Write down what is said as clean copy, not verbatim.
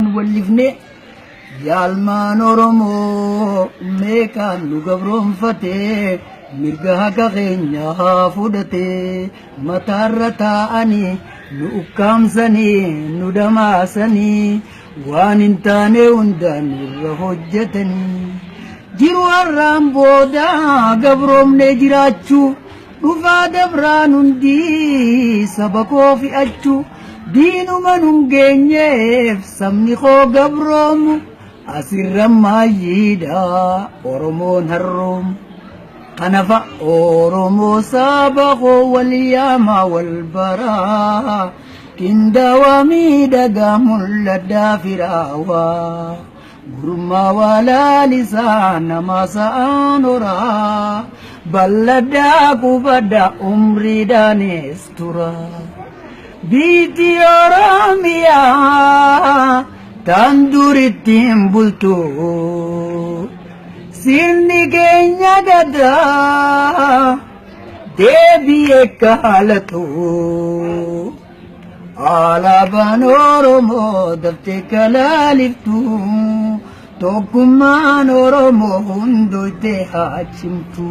واللفني يالمان oromoo meeqaan nu gabroonfatee mirga keenyaa fudhatee mataarra taa'anii nu ukkaamsanii nu damaasanii waan hin taane hundaan irra hojjetanii jiru har'aan booda gabroomnee jiraachuu dhufaa dabraan hundi saba koo fi'achuu diinuma nun geenyeef sabni koo gabroomu asirra maayyiidha oromoon harroomu kanafa oromoo saba koo waliyaamaa walbaraa kindawaa miidhagaa mul'addaa firaawaa gurmaa walaalisaa namaa sa'aan horaa balladdaa qubadda umriidhaanis tura biitti oromiyaa tan durittiin bultu sirni keenya gadaa deebi'ee kaalatu alaabaan oromoo daftee kalaaliftu tokkummaan oromoo hundootee haa cimtu.